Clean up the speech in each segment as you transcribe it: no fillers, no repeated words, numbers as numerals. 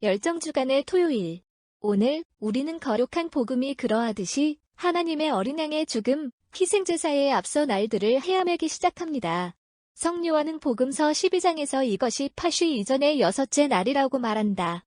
열정주간의 토요일. 오늘 우리는 거룩한 복음이 그러하듯이 하나님의 어린 양의 죽음, 희생제사에 앞서 날들을 헤아매기 시작합니다. 성 요한은 복음서 12장에서 이것이 파쉬 이전의 6째 날이라고 말한다.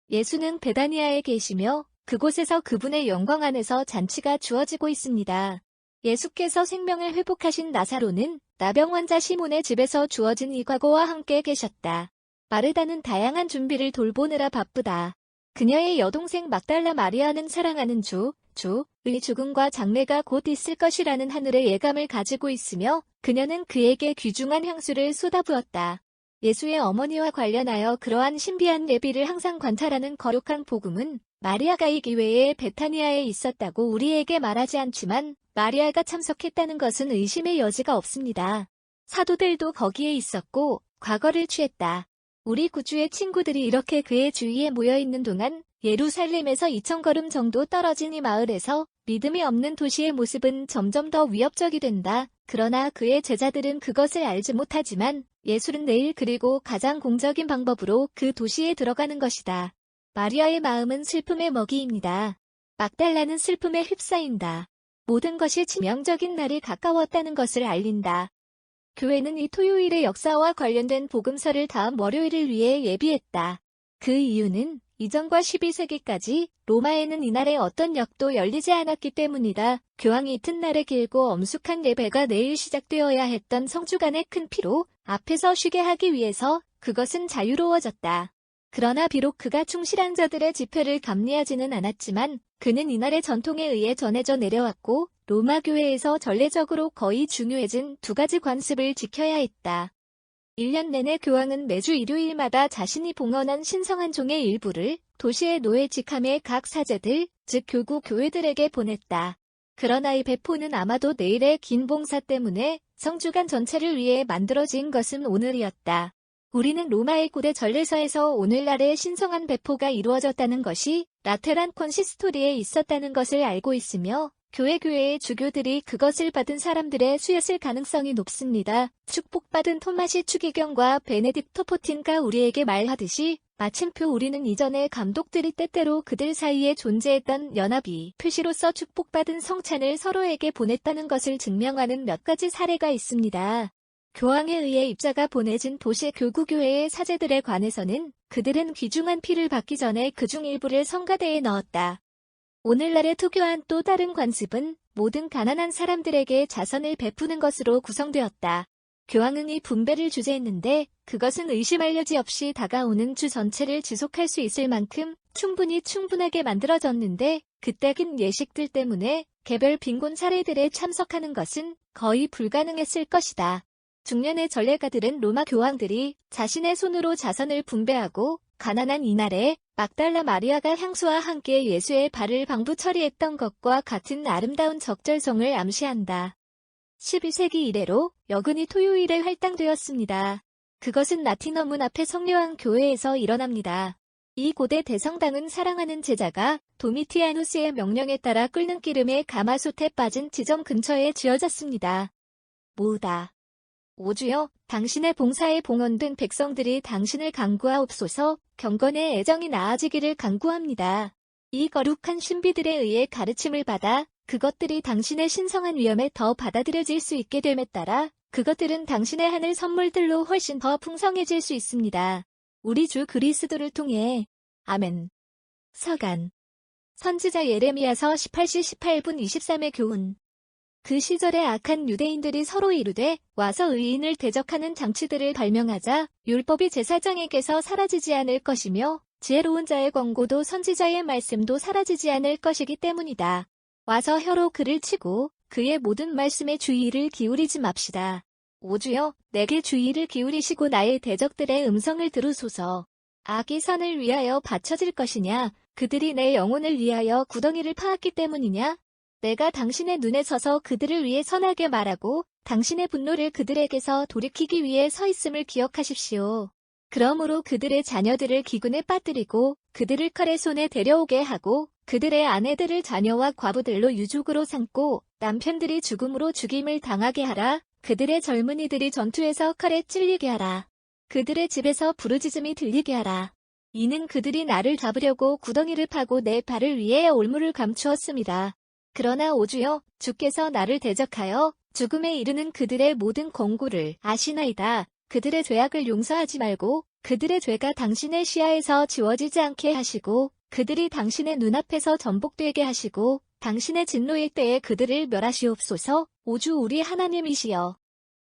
예수는 베다니아에 계시며 그곳에서 그분의 영광 안에서 잔치가 주어지고 있습니다. 예수께서 생명을 회복하신 나사로는 나병 환자 시몬의 집에서 주어진 이 과거와 함께 계셨다. 마르다는 다양한 준비를 돌보느라 바쁘다. 그녀의 여동생 막달라 마리아는 사랑하는 주의 죽음과 장례가 곧 있을 것이라는 하늘의 예감을 가지고 있으며 그녀는 그에게 귀중한 향수를 쏟아부었다. 예수의 어머니와 관련하여 그러한 신비한 예비를 항상 관찰하는 거룩한 복음은 마리아가 이 기회에 베타니아에 있었다고 우리에게 말하지 않지만 마리아가 참석했다는 것은 의심의 여지가 없습니다. 사도들도 거기에 있었고 과거를 취했다. 우리 구주의 친구들이 이렇게 그의 주위에 모여있는 동안 예루살렘에서 2000걸음 정도 떨어진 이 마을에서 믿음이 없는 도시의 모습은 점점 더 위협적이 된다. 그러나 그의 제자들은 그것을 알지 못하지만 예수는 내일 그리고 가장 공적인 방법으로 그 도시에 들어가는 것이다. 마리아의 마음은 슬픔의 먹이입니다. 막달라는 슬픔에 휩싸인다. 모든 것이 치명적인 날이 가까웠다는 것을 알린다. 교회는 이 토요일의 역사와 관련된 복음서를 다음 월요일을 위해 예비했다. 그 이유는 이전과 12세기까지 로마에는 이날에 어떤 역도 열리지 않았기 때문이다. 교황이 이튿날에 길고 엄숙한 예배가 내일 시작되어야 했던 성주간의 큰 피로 앞에서 쉬게 하기 위해서 그것은 자유로워졌다. 그러나 비록 그가 충실한 자들의 집회를 감리하지는 않았지만 그는 이날의 전통에 의해 전해져 내려왔고 로마 교회에서 전례적으로 거의 중요해진 두 가지 관습을 지켜야 했다. 1년 내내 교황은 매주 일요일마다 자신이 봉헌한 신성한 종의 일부를 도시의 노예 직함의 각 사제들, 즉 교구 교회들에게 보냈다. 그러나 이 배포는 아마도 내일의 긴 봉사 때문에 성주간 전체를 위해 만들어진 것은 오늘이었다. 우리는 로마의 고대 전례서에서 오늘날의 신성한 배포가 이루어졌다는 것이 라테란 콘시스토리에 있었다는 것을 알고 있으며 교회의 주교들이 그것을 받은 사람들의 수였을 가능성이 높습니다. 축복받은 토마시 추기경과 베네딕토 포틴가 우리에게 말하듯이 마침표 우리는 이전의 감독들이 때때로 그들 사이에 존재했던 연합이 표시로서 축복받은 성찬을 서로에게 보냈다는 것을 증명하는 몇 가지 사례가 있습니다. 교황에 의해 입자가 보내진 도시 교구교회의 사제들에 관해서는 그들은 귀중한 피를 받기 전에 그중 일부를 성가대에 넣었다. 오늘날의 투교한 또 다른 관습은 모든 가난한 사람들에게 자선을 베푸는 것으로 구성되었다. 교황은 이 분배를 주재했는데 그것은 의심할 여지 없이 다가오는 주 전체를 지속할 수 있을 만큼 충분하게 만들어졌는데 그때긴 예식들 때문에 개별 빈곤 사례들에 참석하는 것은 거의 불가능했을 것이다. 중년의 전례가들은 로마 교황들이 자신의 손으로 자선을 분배하고 가난한 이날에 막달라 마리아가 향수와 함께 예수의 발을 방부 처리했던 것과 같은 아름다운 적절성을 암시한다. 12세기 이래로 여근이 토요일에 할당되었습니다. 그것은 라틴어문 앞에 성요한 교회에서 일어납니다. 이 고대 대성당은 사랑하는 제자가 도미티아누스의 명령에 따라 끓는 기름에 가마솥에 빠진 지점 근처에 지어졌습니다. 모으다. 오 주여, 당신의 봉사에 봉헌된 백성들이 당신을 간구하옵소서. 경건의 애정이 나아지기를 간구합니다. 이 거룩한 신비들에 의해 가르침을 받아 그것들이 당신의 신성한 위엄에 더 받아들여질 수 있게 됨에 따라 그것들은 당신의 하늘 선물들로 훨씬 더 풍성해질 수 있습니다. 우리 주 그리스도를 통해. 아멘. 서간. 선지자 예레미야서 18시 18분 23의 교훈. 그 시절에 악한 유대인들이 서로 이르되 와서 의인을 대적하는 장치들을 발명하자 율법이 제사장에게서 사라지지 않을 것이며 지혜로운 자의 권고도 선지자의 말씀도 사라지지 않을 것이기 때문이다. 와서 혀로 그를 치고 그의 모든 말씀에 주의를 기울이지 맙시다. 오 주여, 내게 주의를 기울이시고 나의 대적들의 음성을 들으소서. 악이 선을 위하여 바쳐질 것이냐? 그들이 내 영혼을 위하여 구덩이를 파았기 때문이냐? 내가 당신의 눈에 서서 그들을 위해 선하게 말하고 당신의 분노를 그들에게서 돌이키기 위해 서 있음을 기억하십시오. 그러므로 그들의 자녀들을 기근에 빠뜨리고 그들을 칼의 손에 데려오게 하고 그들의 아내들을 자녀와 과부들로 유족으로 삼고 남편들이 죽음으로 죽임을 당하게 하라. 그들의 젊은이들이 전투에서 칼에 찔리게 하라. 그들의 집에서 부르짖음이 들리게 하라. 이는 그들이 나를 잡으려고 구덩이를 파고 내 발을 위에 올무를 감추었습니다. 그러나 오 주여, 주께서 나를 대적하여 죽음에 이르는 그들의 모든 공고를 아시나이다. 그들의 죄악을 용서하지 말고 그들의 죄가 당신의 시야에서 지워지지 않게 하시고 그들이 당신의 눈앞에서 전복되게 하시고 당신의 진노의 때에 그들을 멸하시옵소서. 오주 우리 하나님이시여.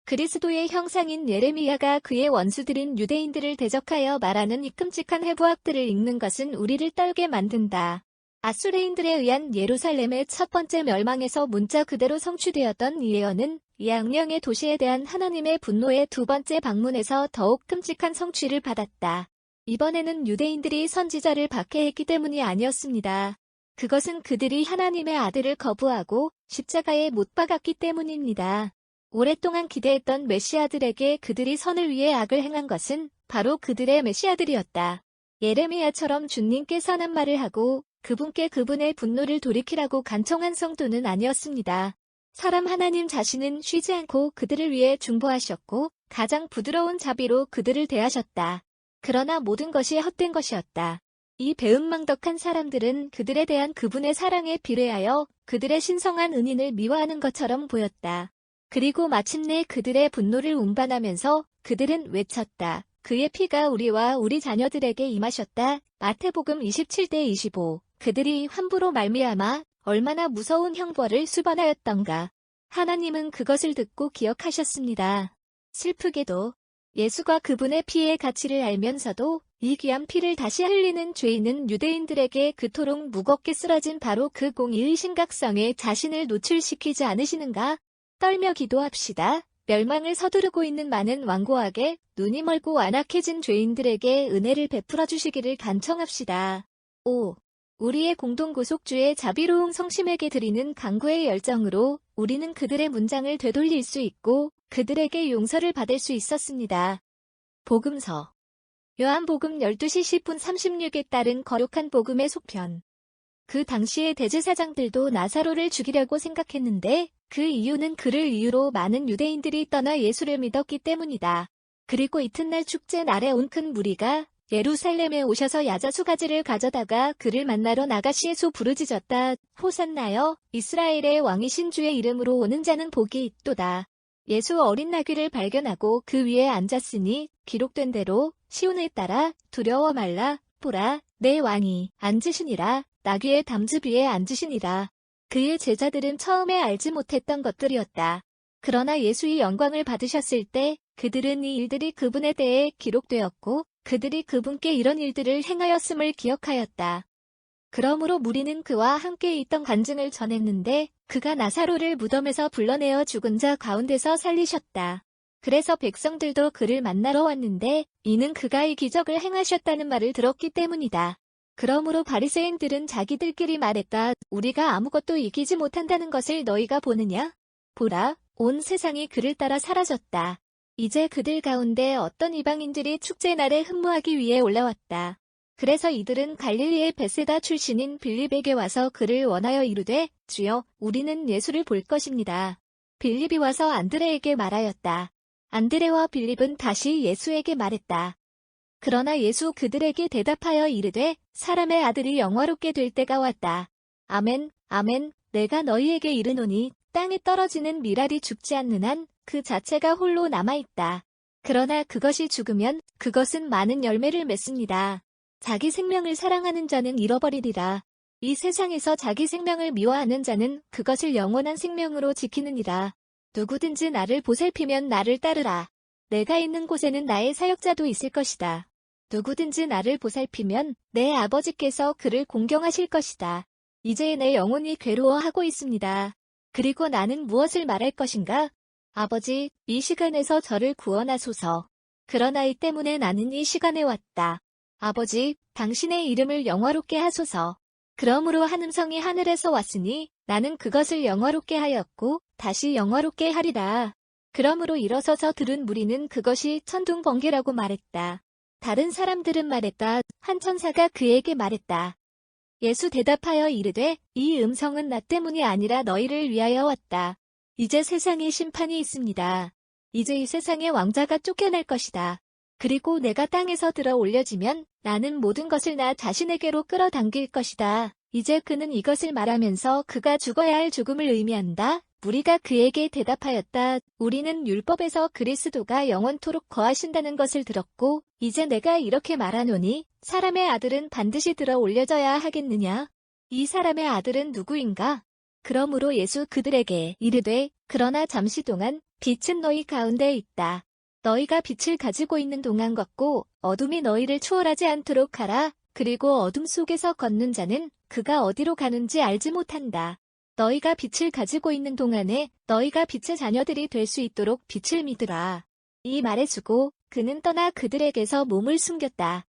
그리스도의 형상인 예레미야가 그의 원수들인 유대인들을 대적하여 말하는 이 끔찍한 해부학들을 읽는 것은 우리를 떨게 만든다. 아수레인들에 의한 예루살렘의 첫 번째 멸망에서 문자 그대로 성취되었던 이 예언은 이 악령의 도시에 대한 하나님의 분노의 두 번째 방문에서 더욱 끔찍한 성취를 받았다. 이번에는 유대인들이 선지자를 박해했기 때문이 아니었습니다. 그것은 그들이 하나님의 아들을 거부하고 십자가에 못 박았기 때문입니다. 오랫동안 기대했던 메시아들에게 그들이 선을 위해 악을 행한 것은 바로 그들의 메시아들이었다. 예레미야처럼 주님께 선한 말을 하고 그분께 그분의 분노를 돌이키라고 간청한 성도는 아니었습니다. 사람 하나님 자신은 쉬지 않고 그들을 위해 중보하셨고 가장 부드러운 자비로 그들을 대하셨다. 그러나 모든 것이 헛된 것이었다. 이 배은망덕한 사람들은 그들에 대한 그분의 사랑에 비례하여 그들의 신성한 은인을 미워하는 것처럼 보였다. 그리고 마침내 그들의 분노를 운반하면서 그들은 외쳤다. 그의 피가 우리와 우리 자녀들에게 임하셨다. 마태복음 27:25. 그들이 환부로 말미암아 얼마나 무서운 형벌을 수반하였던가. 하나님은 그것을 듣고 기억하셨습니다. 슬프게도 예수가 그분의 피의 가치를 알면서도 이 귀한 피를 다시 흘리는 죄인은 유대인들에게 그토록 무겁게 쓰러진 바로 그 공의의 심각성에 자신을 노출시키지 않으시는가? 떨며 기도합시다. 멸망을 서두르고 있는 많은 완고하게 눈이 멀고 완악해진 죄인들에게 은혜를 베풀어 주시기를 간청합시다. 5. 우리의 공동구속주의 자비로운 성심에게 드리는 간구의 열정으로 우리는 그들의 문장을 되돌릴 수 있고 그들에게 용서를 받을 수 있었습니다. 복음서 요한복음 12시 10분 36에 따른 거룩한 복음의 속편. 그 당시의 대제사장들도 나사로를 죽이려고 생각했는데 그 이유는 그를 이유로 많은 유대인들이 떠나 예수를 믿었기 때문이다. 그리고 이튿날 축제 날에 온 큰 무리가 예루살렘에 오셔서 야자수가지를 가져다가 그를 만나러 나가시에서 부르짖었다. 호산나여 이스라엘의 왕이신 주의 이름으로 오는 자는 복이 있도다. 예수 어린 나귀를 발견하고 그 위에 앉았으니 기록된 대로 시온에 따라 두려워 말라. 보라 내 왕이 앉으시니라. 나귀의 담즙 위에 앉으시니라. 그의 제자들은 처음에 알지 못했던 것들이었다. 그러나 예수의 영광을 받으셨을 때 그들은 이 일들이 그분에 대해 기록되었고 그들이 그분께 이런 일들을 행하였음을 기억하였다. 그러므로 무리는 그와 함께 있던 간증을 전했는데 그가 나사로를 무덤에서 불러내어 죽은 자 가운데서 살리셨다. 그래서 백성들도 그를 만나러 왔는데 이는 그가 이 기적을 행하셨다는 말을 들었기 때문이다. 그러므로 바리새인들은 자기들끼리 말했다. 우리가 아무것도 이기지 못한다는 것을 너희가 보느냐? 보라, 온 세상이 그를 따라 사라졌다. 이제 그들 가운데 어떤 이방인들이 축제날에 흠모하기 위해 올라왔다. 그래서 이들은 갈릴리의 베세다 출신인 빌립에게 와서 그를 원하여 이르되 주여 우리는 예수를 볼 것입니다. 빌립이 와서 안드레에게 말하였다. 안드레와 빌립은 다시 예수에게 말했다. 그러나 예수 그들에게 대답하여 이르되 사람의 아들이 영화롭게 될 때가 왔다. 아멘, 아멘, 내가 너희에게 이르노니 땅에 떨어지는 밀알이 죽지 않는 한 그 자체가 홀로 남아있다. 그러나 그것이 죽으면 그것은 많은 열매를 맺습니다. 자기 생명을 사랑하는 자는 잃어버리리라. 이 세상에서 자기 생명을 미워하는 자는 그것을 영원한 생명으로 지키느니라. 누구든지 나를 보살피면 나를 따르라. 내가 있는 곳에는 나의 사역자도 있을 것이다. 누구든지 나를 보살피면 내 아버지께서 그를 공경하실 것이다. 이제 내 영혼이 괴로워하고 있습니다. 그리고 나는 무엇을 말할 것인가? 아버지, 이 시간에서 저를 구원하소서. 그러나 이 때문에 나는 이 시간에 왔다. 아버지, 당신의 이름을 영화롭게 하소서. 그러므로 한 음성이 하늘에서 왔으니 나는 그것을 영화롭게 하였고 다시 영화롭게 하리라. 그러므로 일어서서 들은 무리는 그것이 천둥 번개라고 말했다. 다른 사람들은 말했다. 한 천사가 그에게 말했다. 예수 대답하여 이르되 이 음성은 나 때문이 아니라 너희를 위하여 왔다. 이제 세상에 심판이 있습니다. 이제 이 세상의 왕자가 쫓겨날 것이다. 그리고 내가 땅에서 들어 올려지면 나는 모든 것을 나 자신에게로 끌어당길 것이다. 이제 그는 이것을 말하면서 그가 죽어야 할 죽음을 의미한다. 무리가 그에게 대답하였다. 우리는 율법에서 그리스도가 영원토록 거하신다는 것을 들었고 이제 내가 이렇게 말하노니 사람의 아들은 반드시 들어 올려져야 하겠느냐? 이 사람의 아들은 누구인가? 그러므로 예수 그들에게 이르되 그러나 잠시 동안 빛은 너희 가운데 있다. 너희가 빛을 가지고 있는 동안 걷고 어둠이 너희를 추월하지 않도록 하라. 그리고 어둠 속에서 걷는 자는 그가 어디로 가는지 알지 못한다. 너희가 빛을 가지고 있는 동안에 너희가 빛의 자녀들이 될 수 있도록 빛을 믿으라. 이 말에 주고 그는 떠나 그들에게서 몸을 숨겼다.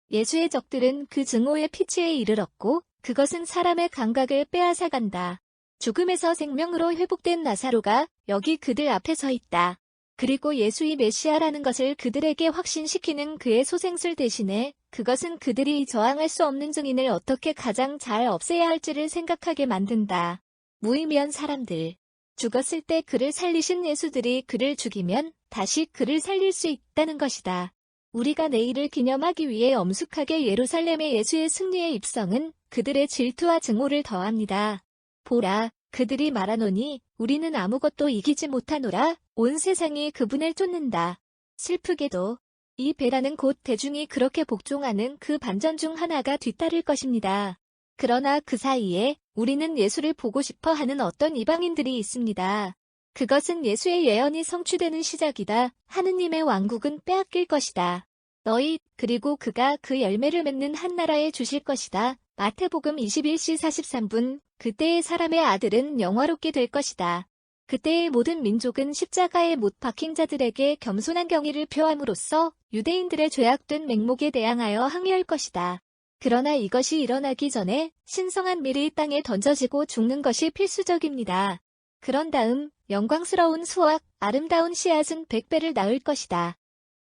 예수의 적들은 그 증오의 피치에 이르렀고 그것은 사람의 감각을 빼앗아간다. 죽음에서 생명으로 회복된 나사로가 여기 그들 앞에 서 있다. 그리고 예수의 메시아라는 것을 그들에게 확신시키는 그의 소생술 대신에 그것은 그들이 저항할 수 없는 증인을 어떻게 가장 잘 없애야 할지를 생각하게 만든다. 무의미한 사람들. 죽었을 때 그를 살리신 예수들이 그를 죽이면 다시 그를 살릴 수 있다는 것이다. 우리가 내일을 기념하기 위해 엄숙하게 예루살렘의 예수의 승리의 입성은 그들의 질투와 증오를 더합니다. 보라, 그들이 말하노니 우리는 아무것도 이기지 못하노라. 온 세상이 그분을 쫓는다. 슬프게도 이 배라는 곧 대중이 그렇게 복종하는 그 반전 중 하나가 뒤따를 것입니다. 그러나 그 사이에 우리는 예수를 보고 싶어 하는 어떤 이방인들이 있습니다. 그것은 예수의 예언이 성취되는 시작이다. 하느님의 왕국은 빼앗길 것이다. 너희 그리고 그가 그 열매를 맺는 한 나라에 주실 것이다. 마태복음 21시 43분. 그때의 사람의 아들은 영화롭게 될 것이다. 그때의 모든 민족은 십자가에 못 박힌 자들에게 겸손한 경의를 표함으로써 유대인들의 죄악된 맹목에 대항하여 항의할 것이다. 그러나 이것이 일어나기 전에 신성한 밀이 땅에 던져지고 죽는 것이 필수적입니다. 그런 다음 영광스러운 수확, 아름다운 씨앗은 100배를 낳을 것이다.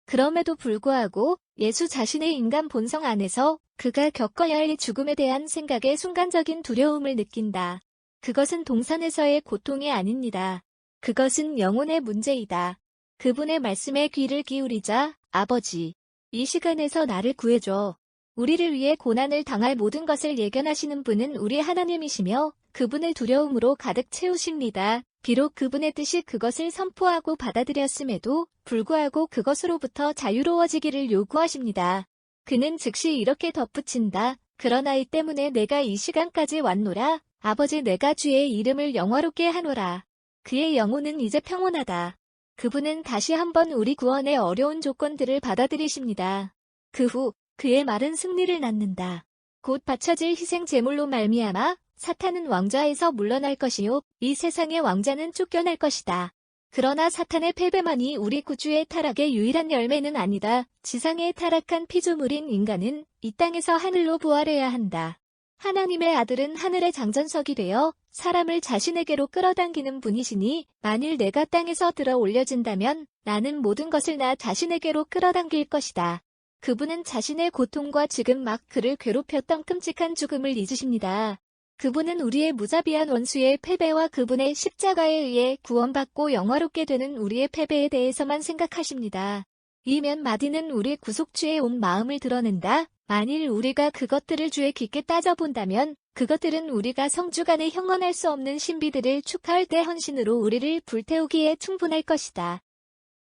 그럼에도 불구하고 예수 자신의 인간 본성 안에서 그가 겪어야 할 죽음에 대한 생각에 순간적인 두려움을 느낀다. 그것은 동산에서의 고통이 아닙니다. 그것은 영혼의 문제이다. 그분의 말씀에 귀를 기울이자, 아버지, 이 시간에서 나를 구해줘. 우리를 위해 고난을 당할 모든 것을 예견하시는 분은 우리 하나님이시며 그분을 두려움으로 가득 채우십니다. 비록 그분의 뜻이 그것을 선포하고 받아들였음에도 불구하고 그것으로부터 자유로워지기를 요구하십니다. 그는 즉시 이렇게 덧붙인다. 그러나 이 때문에 내가 이 시간까지 왔노라. 아버지 내가 주의 이름을 영화롭게 하노라. 그의 영혼은 이제 평온하다. 그분은 다시 한번 우리 구원의 어려운 조건들을 받아들이십니다. 그 후 그의 말은 승리를 낳는다. 곧 바쳐질 희생 제물로 말미암아 사탄은 왕좌에서 물러날 것이요 이 세상의 왕자는 쫓겨날 것이다. 그러나 사탄의 패배만이 우리 구주의 타락의 유일한 열매는 아니다. 지상에 타락한 피조물인 인간은 이 땅에서 하늘로 부활해야 한다. 하나님의 아들은 하늘의 장전석이 되어 사람을 자신에게로 끌어당기는 분이시니 만일 내가 땅에서 들어 올려진다면 나는 모든 것을 나 자신에게로 끌어당길 것이다. 그분은 자신의 고통과 지금 막 그를 괴롭혔던 끔찍한 죽음을 잊으십니다. 그분은 우리의 무자비한 원수의 패배와 그분의 십자가에 의해 구원받고 영화롭게 되는 우리의 패배에 대해서만 생각하십니다. 이 몇 마디는 우리 구속주의 온 마음을 드러낸다. 만일 우리가 그것들을 주에 깊게 따져본다면 그것들은 우리가 성주간에 형언할 수 없는 신비들을 축하할 때 헌신으로 우리를 불태우기에 충분할 것이다.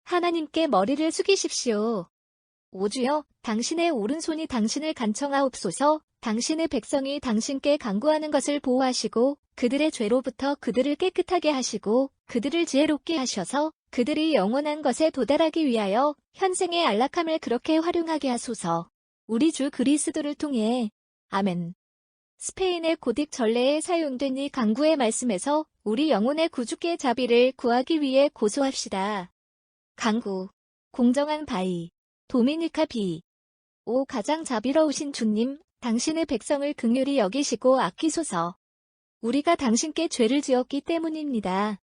하나님께 머리를 숙이십시오. 오 주여, 당신의 오른손이 당신을 간청하옵소서. 당신의 백성이 당신께 간구하는 것을 보호하시고 그들의 죄로부터 그들을 깨끗하게 하시고 그들을 지혜롭게 하셔서 그들이 영원한 것에 도달하기 위하여 현생의 안락함을 그렇게 활용하게 하소서. 우리 주 그리스도를 통해. 아멘. 스페인의 고딕 전례에 사용된 이 간구의 말씀에서 우리 영혼의 구주께 자비를 구하기 위해 고소합시다. 간구. 공정한 바위. 도미니카 비. 오 가장 자비로우신 주님, 당신의 백성을 긍휼히 여기시고 아끼소서. 우리가 당신께 죄를 지었기 때문입니다.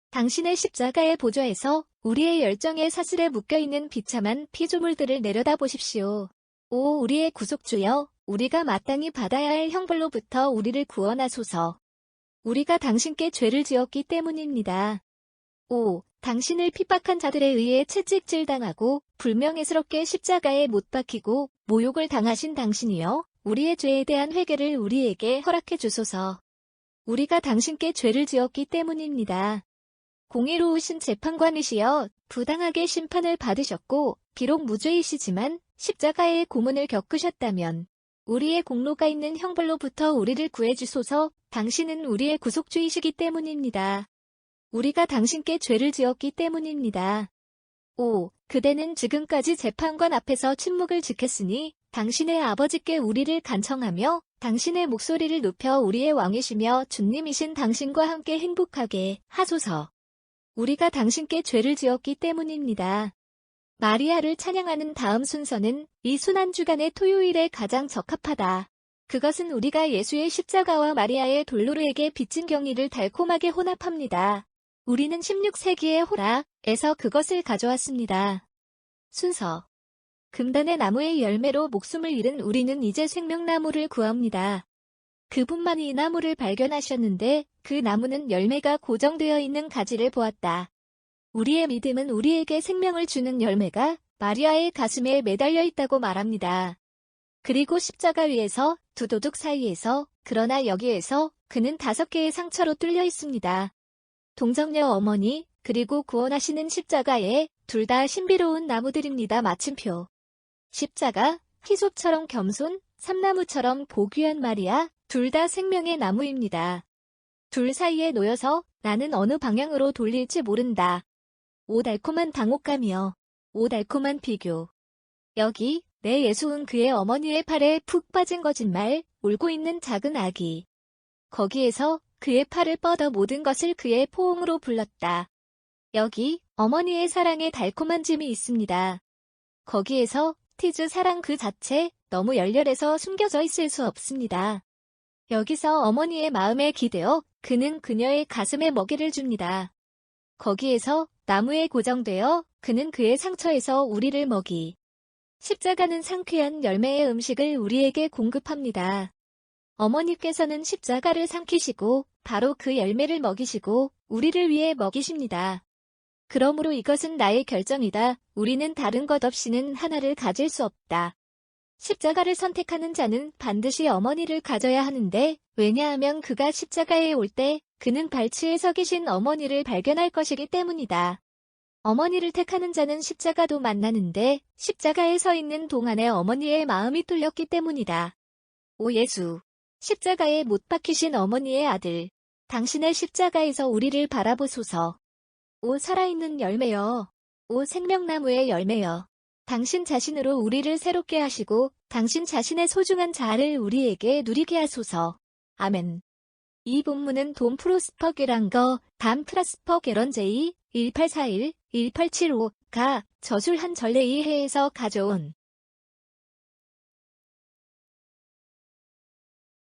당신의 십자가의 보좌에서 우리의 열정의 사슬에 묶여있는 비참한 피조물들을 내려다보십시오. 오 우리의 구속주여, 우리가 마땅히 받아야 할 형벌로부터 우리를 구원하소서. 우리가 당신께 죄를 지었기 때문입니다. 5. 당신을 핍박한 자들에 의해 채찍질 당하고 불명예스럽게 십자가에 못 박히고 모욕을 당하신 당신이여 우리의 죄에 대한 회개를 우리에게 허락해 주소서. 우리가 당신께 죄를 지었기 때문입니다. 공의로우신 재판관이시여 부당하게 심판을 받으셨고 비록 무죄이시지만 십자가의 고문을 겪으셨다면 우리의 공로가 있는 형벌로부터 우리를 구해주소서. 당신은 우리의 구속주이시기 때문입니다. 우리가 당신께 죄를 지었기 때문입니다. 5. 그대는 지금까지 재판관 앞에서 침묵을 지켰으니 당신의 아버지께 우리를 간청하며 당신의 목소리를 높여 우리의 왕이시며 주님이신 당신과 함께 행복하게 하소서. 우리가 당신께 죄를 지었기 때문입니다. 마리아를 찬양하는 다음 순서는 이 순환주간의 토요일에 가장 적합하다. 그것은 우리가 예수의 십자가와 마리아의 돌로르에게 빚진 경의를 달콤하게 혼합합니다. 우리는 16세기의 호라에서 그것을 가져왔습니다. 순서. 금단의 나무의 열매로 목숨을 잃은 우리는 이제 생명나무를 구합니다. 그분만이 이 나무를 발견하셨는데 그 나무는 열매가 고정되어 있는 가지를 보았다. 우리의 믿음은 우리에게 생명을 주는 열매가 마리아의 가슴에 매달려 있다고 말합니다. 그리고 십자가 위에서 두 도둑 사이에서 그러나 여기에서 그는 5개의 상처로 뚫려 있습니다. 동정녀 어머니 그리고 구원하시는 십자가에 둘 다 신비로운 나무들입니다. 마침표. 십자가, 히솝처럼 겸손, 삼나무처럼 고귀한 마리아, 둘 다 생명의 나무입니다. 둘 사이에 놓여서 나는 어느 방향으로 돌릴지 모른다. 오 달콤한 당혹감이여. 오 달콤한 비교. 여기 내 예수은 그의 어머니의 팔에 푹 빠진 거짓말, 울고 있는 작은 아기. 거기에서 그의 팔을 뻗어 모든 것을 그의 포옹으로 불렀다. 여기 어머니의 사랑에 달콤한 짐이 있습니다. 거기에서 티즈 사랑 그 자체 너무 열렬해서 숨겨져 있을 수 없습니다. 여기서 어머니의 마음에 기대어 그는 그녀의 가슴에 먹이를 줍니다. 거기에서 나무에 고정되어 그는 그의 상처에서 우리를 먹이. 십자가는 상쾌한 열매의 음식을 우리에게 공급합니다. 어머니께서는 십자가를 삼키시고 바로 그 열매를 먹이시고 우리를 위해 먹이십니다. 그러므로 이것은 나의 결정이다. 우리는 다른 것 없이는 하나를 가질 수 없다. 십자가를 선택하는 자는 반드시 어머니를 가져야 하는데 왜냐하면 그가 십자가에 올 때 그는 발치에 서 계신 어머니를 발견할 것이기 때문이다. 어머니를 택하는 자는 십자가도 만나는데 십자가에 서 있는 동안에 어머니의 마음이 뚫렸기 때문이다. 오 예수, 십자가에 못 박히신 어머니의 아들, 당신의 십자가에서 우리를 바라보소서. 오 살아있는 열매여, 오 생명나무의 열매여, 당신 자신으로 우리를 새롭게 하시고 당신 자신의 소중한 자아를 우리에게 누리게 하소서. 아멘. 이 본문은 돈 프로스퍼 게랑거, 담 트라스퍼 게런제이 1841-1875가 저술 한 전례 이해에서 가져온